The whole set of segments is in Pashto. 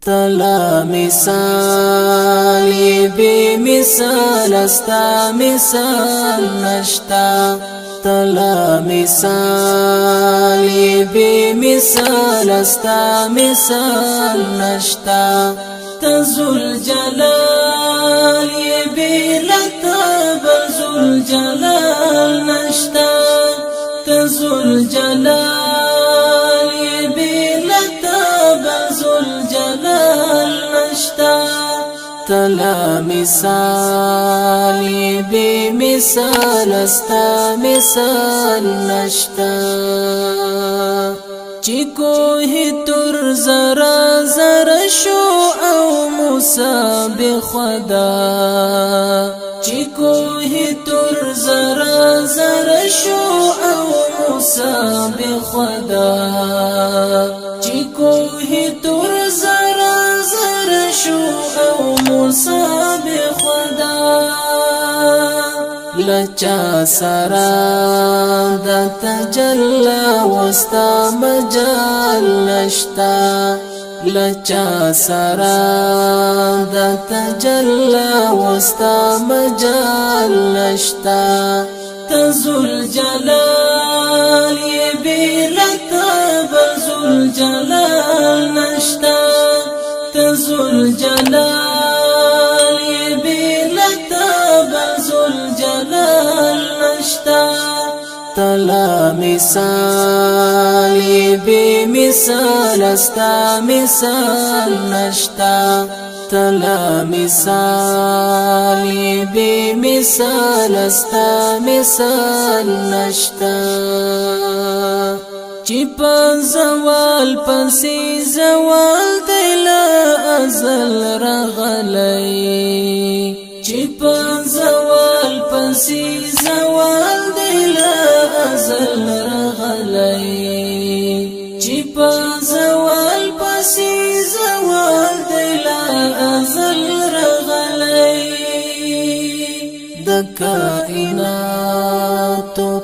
تلا مثال بی مثال استا مثال نشتا تلا مثال بی مثال استا مثال نشتا تزل جلال بی لطب زل جلال نشتا تزل جلال بی لطب زل جلال نشتا تلا مثال بی مثال استا مثال نشتا چی کوه تر زرا زرا شو او موسی بخدا چی کوه تر زرا زرا شو او موسی بخدا چی کوه تر زرا زرا شو او موسی بخدا لچا سرا د تجلا وستا مجال نشتا لچا سرا د تجلا وستا مجال نشتا تزل جلال بی لطب زل جلال نشتا تزل جلال بی لطب زل جلال نشتا تلا مثال بی مثال استا مثال نشتا تلا مثال بی مثال استا مثال نشتا چی پا زوال پسی زوال دیلا ازل رغلی چی پا زوال پسی زوال دیلا ازل رغلی چی پا زوال پسی زوال دیلا ازل رغلی د کائنات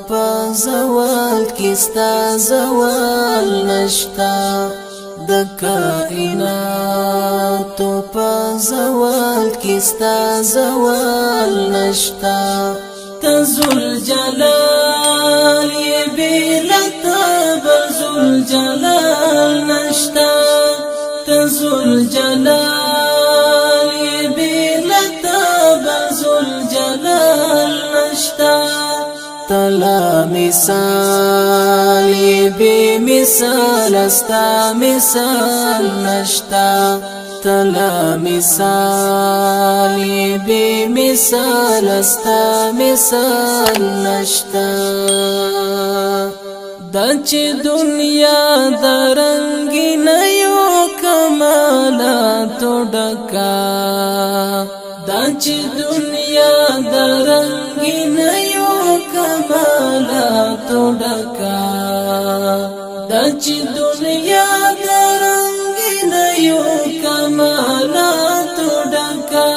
پا زوال کستا زوال نشتا د کائنات پا زوال کستا زوال نشتا تزل جلال بی لطب زل جلال نشتا تزل جلال بی لطب زل جلال نشتا تلا مثال بی مثال استا مثال نشتا تلا مثال بی مثال استا مثال نشتا دا چی دنیا دا رنگی نیو کمالاتو ڈکا دا چی دنیا دا رنگی نیو کمالاتو ڈکا دا چی دنیا دا رنگی نیو کمالاتو ڈکا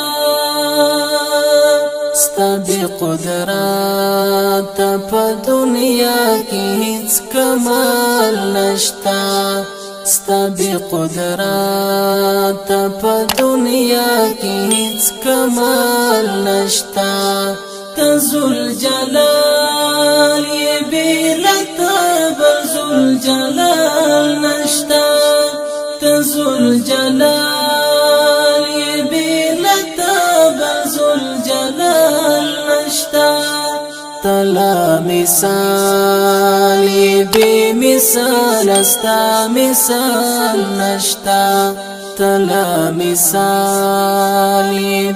ستا بی قدرات پا دنیا کی هیچ کمال نشتا ستا بی قدرات پا دنیا کی هیچ کمال نشتا تزل جلال بی لطب زل جلال نشتا تزل جلال بی لطب زل جلال نشتا تلا مثال بی مثال استا مثال نشتا تلا مثال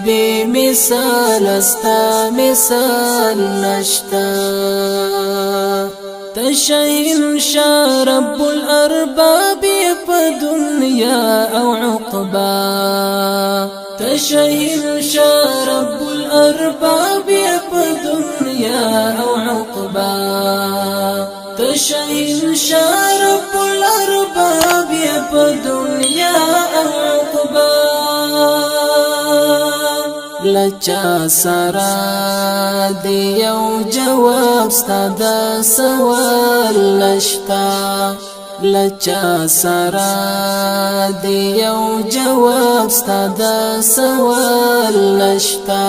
بی مثال استا مثال نشتا تشهن شا رب الأرباب په دنیا او عقبا تشهن شا رب الأرباب په دنیا او عقبا تشهن شا رب الأرباب په دنیا او عقبا لچا سرا دیو جواب ستا دا سوال نشتا لچا سرا دی یو جواب ستاد سوال نشتا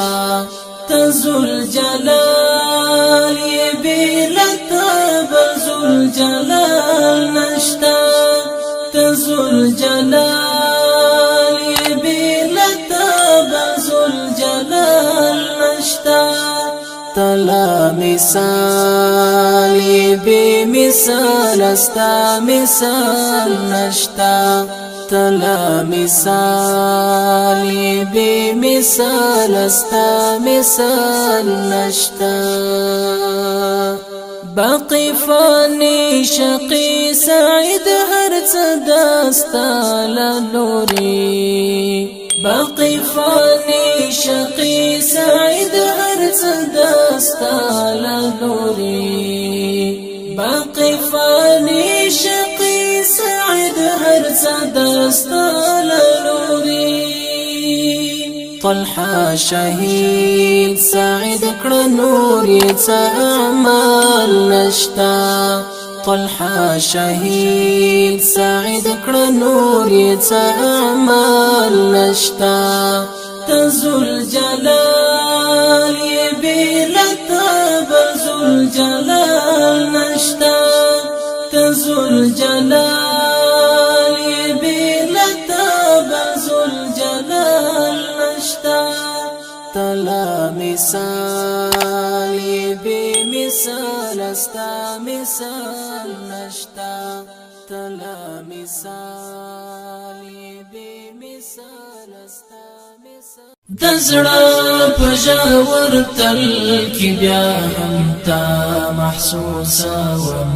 تزل جلال بیلتا بزل جلال نشتا تزل جلال بیلتا بزل جلال نشتا تلا مثال بی مثال استا مثال نشتا تلا مثال بی مثال استا مثال نشتا باقی فانی شقی سعید هر صداستا لنوری باقی فانی شقی سعید هر صداستا لنوری باقی فانی شقی سعید هر صداستا لنوری طلحة شهید سعید کړه نور یې اعمال نشتا طلحة شهید سعید کړه نور یې اعمال نشتا تزل جلال بیلتا بزل جلال نشتا تزل جلال بیلتا بزل جلال نشتا تلا مثال بی مثال استا مثال نشتا تلا مثال بی مثال استا مثال دزړه پژاور تل کی بیا هم تا محسوسه وم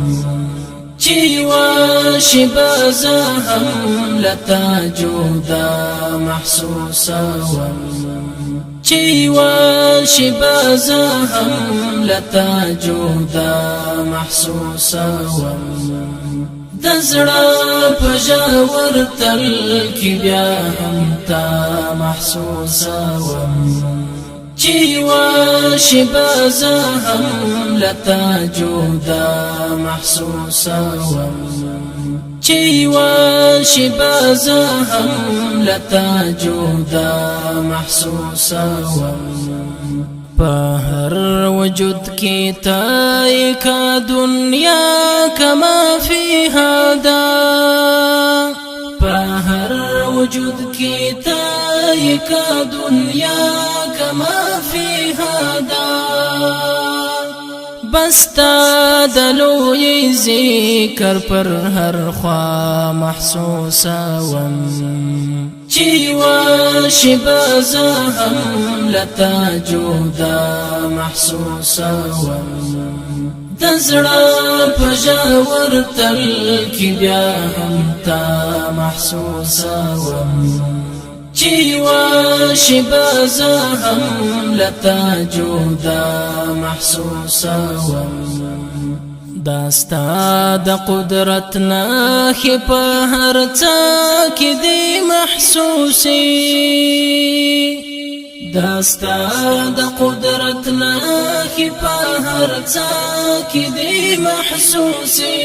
چی واشی بازا هم لتا جودا محسوسا وم چی واشی بازا هم لتا جودا محسوسا وم دزړه پژاور تل کی بیا هم تا محسوسا وم چی واشی بازا هم لتا جودا محسوسا وم چی واشی بازا هم لتا جودا محسوسا وم پہر وجود کی تائی کا دنیا کما فی ہادا پہر وجود کی تائی کا دنیا کما فی ہادا بستا دلوی ذکر پر ہر خواہ محسوسا وم چی واشی بازا هم لتا جودا محسوسا وم دزړه پژاور تل کی بیا هم تا محسوسا وم چی واشی بازا هم لتا جودا محسوسا وم داستا د قدرت ناخی په هر څه کې دی محسوسی داستا د قدرت ناخی په هر څه کې دی محسوسی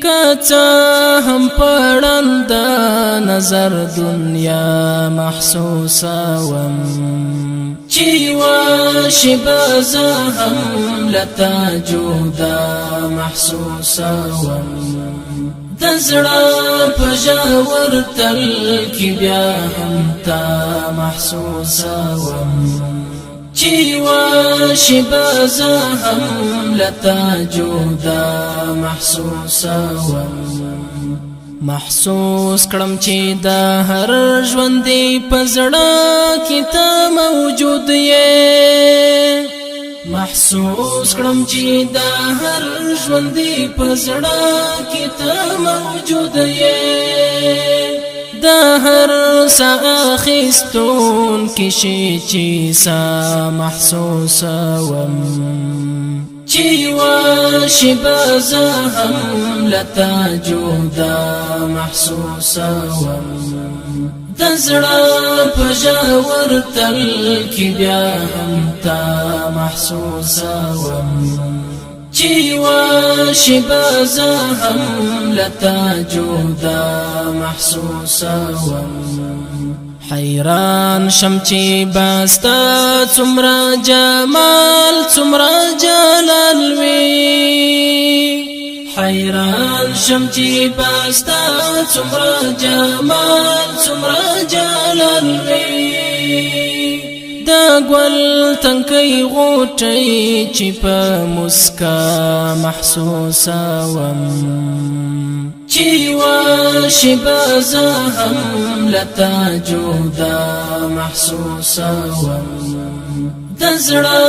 کچا هم پړند نظر دنیا محسوسا وم چی واشی بازا هم لتا جودا محسوسا وم دزړه پژاور تل کی بیا هم تا محسوسا وم چی واشی بازا هم لتا جودا محسوسا وم محسوس کړم چې د هر ژوندې پزړه کې ته موجود یې محسوس کړم چې د هر ژوندې پزړه کې ته موجود یې د هر ساخستون کې شي چې سا محسوس وم چی واشی بازا هم لتا جودا محسوسا وم دزړه پژاور تل کی بیا هم تا محسوسا وم چی چی واشی بازا هم لتا جودا محسوسوم حیران شم چی باستا څومره جمال څومره جلال وی حیران شم چی باستا څومره جمال څومره جلال وی دا ګل تنکی غوټی چې په مسکا محسوسوم چی واشی بازا هم لتا جودا محسوسوم دزړه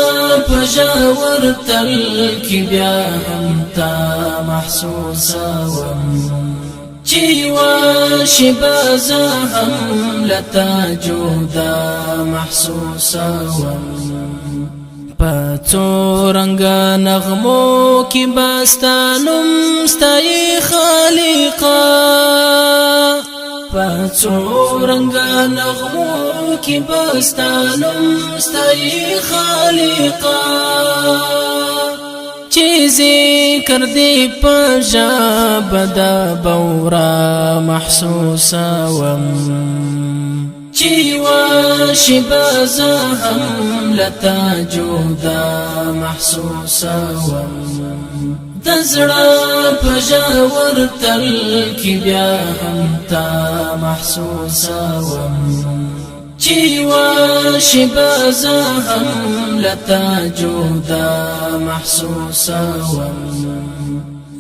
په ژور تل کې بیا هم تا محسوسوم چی واشی بازا هم لتا جودا محسوسوم پڅو رنگ نغمو کی باستانم ستای خالقا پڅو رنگ نغمو کی باستانم ستای خالقا چی ذکر دی پجا بدا بورا محسوسوم چی واشی بازا هم لتا جودا محسوسوم دزړه پجا ورتل کی بیا هم تا محسوسوم چی واشی بازا هم لتا جودا محسوسوم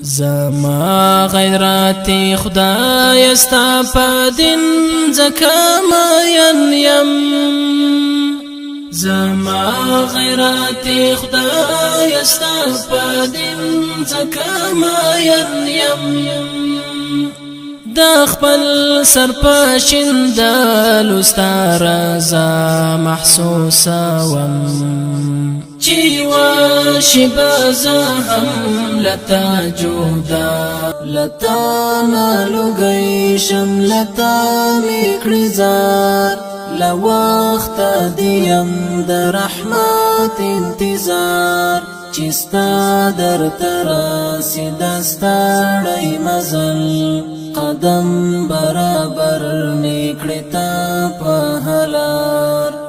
زما غیرات خدای استا پدین زکا ماین یم زما غیرات خدای استا پدین زکا ماین یم دا خپل سر پاشند لستا رضا محسوسوم چی واشی بازا هم لتا جودا لتا نالو گیشم لتا میکڑی زار لوقت دیم در رحمت انتظار چستا در تراسی دستاڑی مزل قدم برابر نیکڑی تا پہلار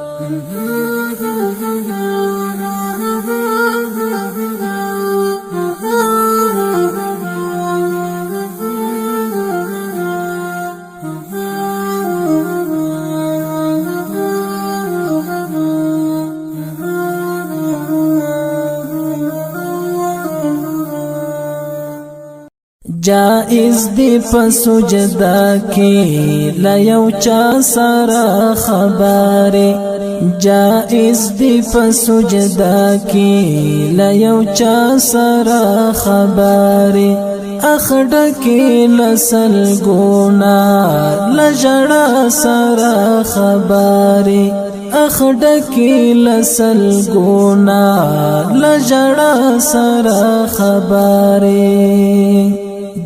جائز دی پسجدا کی لیو چا سارا خباری جائز دی پسجدا کی لیو چا سارا خباری اخڑا کی لسل گونا لجڑا سارا خباری اخڑا کی لسل گونا لجڑا سارا خباری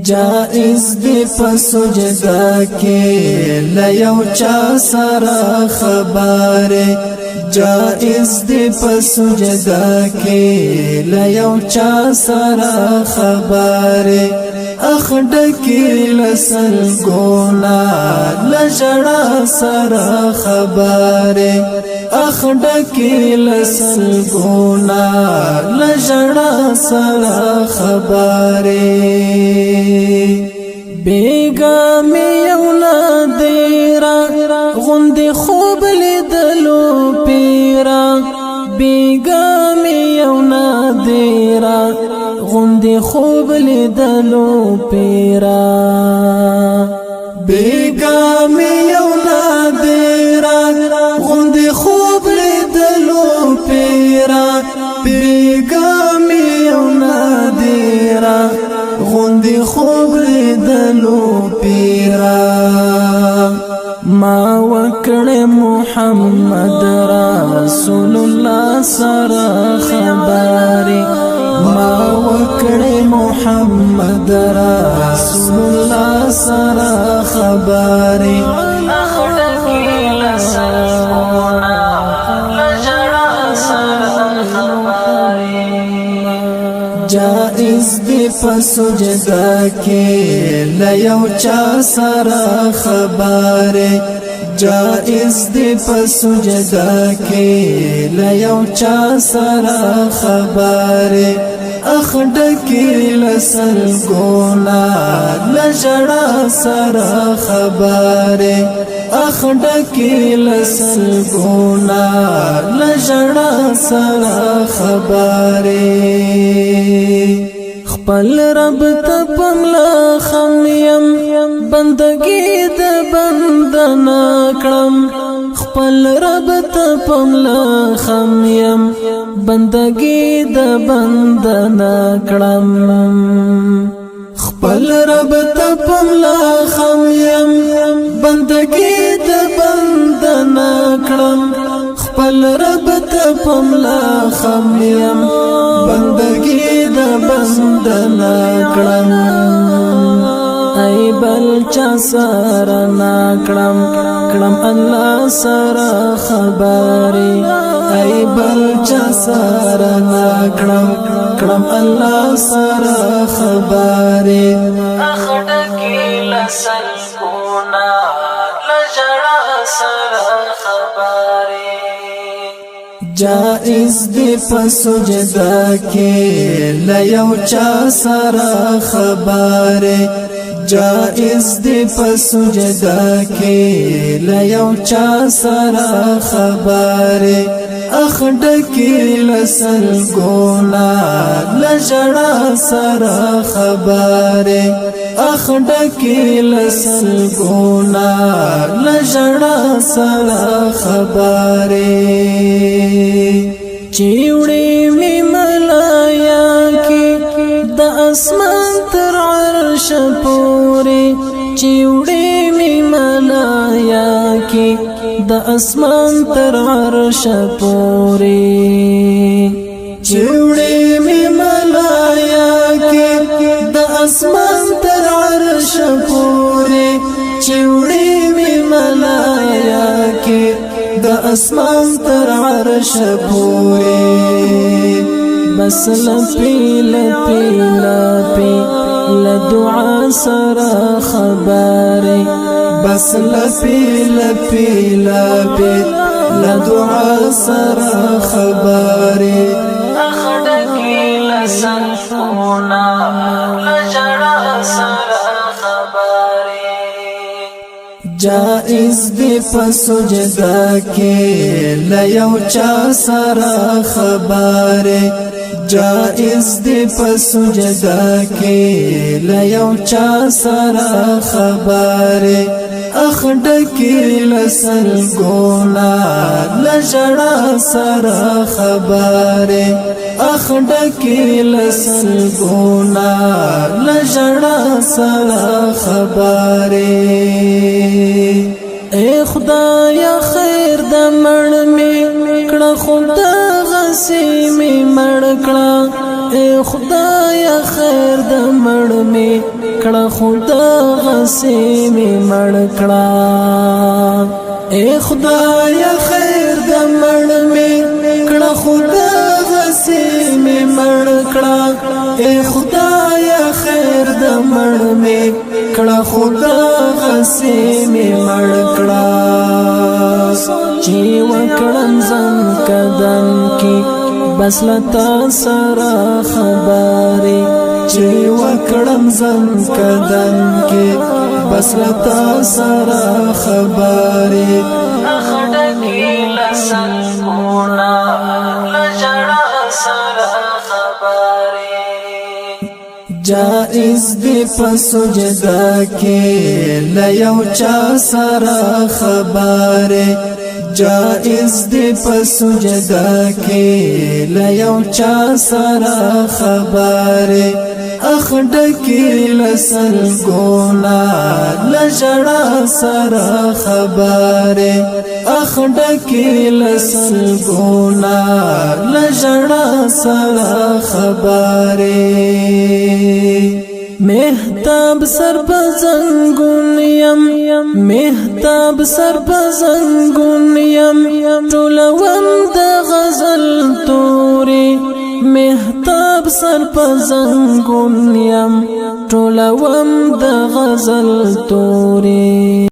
جائز دی پسجدا کی لیو چا سارا خبر جائز دی پسجدا کی لیو چا سارا خبر اخڈ کی لسل گونا لجڑا سارا خبر اخڈ کی لسل گونا لجڑا سارا خبر بیگا میونا دیرا غندی خوب لیدلو پیرا بیگا میونا دیرا غندی خوب لیدلو پیرا بیگا میونا دیرا غندی خوب لیدلو پیرا بیگا میونا دیرا غندی خوب لیدلو پیرا ما وکړ محمد رسول الله سره خبري ما وکړ محمد رسول الله سره خبري په سجدا کې لیو چا سره خبره جائز دی په سجدا کې لیو چا سره خبره اخډکی لسل ګونا لجړا سره خبره اخډکی لسل ګونا لجړا سره خبره خپل رب ته پملا خمیم بندگی د بندنا کړم خپل رب ته پملا خمیم بندگی د بندنا کړم خپل رب ته پملا خمیم بندگی د بندنا کړم خپل رب ته پملا خمیم بندگی د بندنا کړم ای بل چا سره نا کړم کړم الله سره خبري ای بل چا سره نا کړم کړم الله سره خبري اخډکی لسل ګونا لجړا سره خبري جائز دی په سجدا کې لیو چا سره خبره جائز دی په سجدا کې لیو چا سره خبره اخډکی لسل ګونا لجړا سره خبره اخډکی لسل ګونا لجړا سره خبره چیوڑی می ملایا کی د اسمان تر عرش پوری چیوڑی می ملایا کی د اسمان تر عرش پوری چیوڑی می ملایا کی د اسمان تر عرش پوری چیوڑی می ملایا کی د اسمان تر عرش پوری بس لپی لپی لپی لدعا سره خبره بس لپی لپی لپی لدعا سره خبره اخډکی لسل ګونا لجړا سره خبره جائز دی په سجدا کې لیو چا سره خبره جائز دی په سجدا کې لیو چا سره خبره اخډکی لسل ګونا لجړا سره خبره اخډکی لسل ګونا لجړا سره خبره اے خدایا خیر د مړ می کړه خدا غسی می مړ کړه اے خدایا خیر د مړ می کړه خدا غسی می مړ کړه اے خدایا خیر د مړ می کړه خدا غسی می مړ کړه اے خدایا خیر د مړ می کړه خدا غسی می مړ کړه چې وکړم زم قدم کی بس لتا سره خبري چې وکړم زم قدم کی بس لتا سره خبري اخډکی لسل ګونا لجړا سره خبري جائز دی په سجدا کې لیو چا سره خبره جائز دی په سجدا کې لیو چا سره خبره اخډکی لسل ګونا لجړا سره خبره اخډکی لسل ګونا لجړا سره خبره مهتاب سر بزنگون یم مهتاب سر بزنگون یم ټولوم د غزل توري مهتاب سر په زنګون یم ټولوم د غزل توري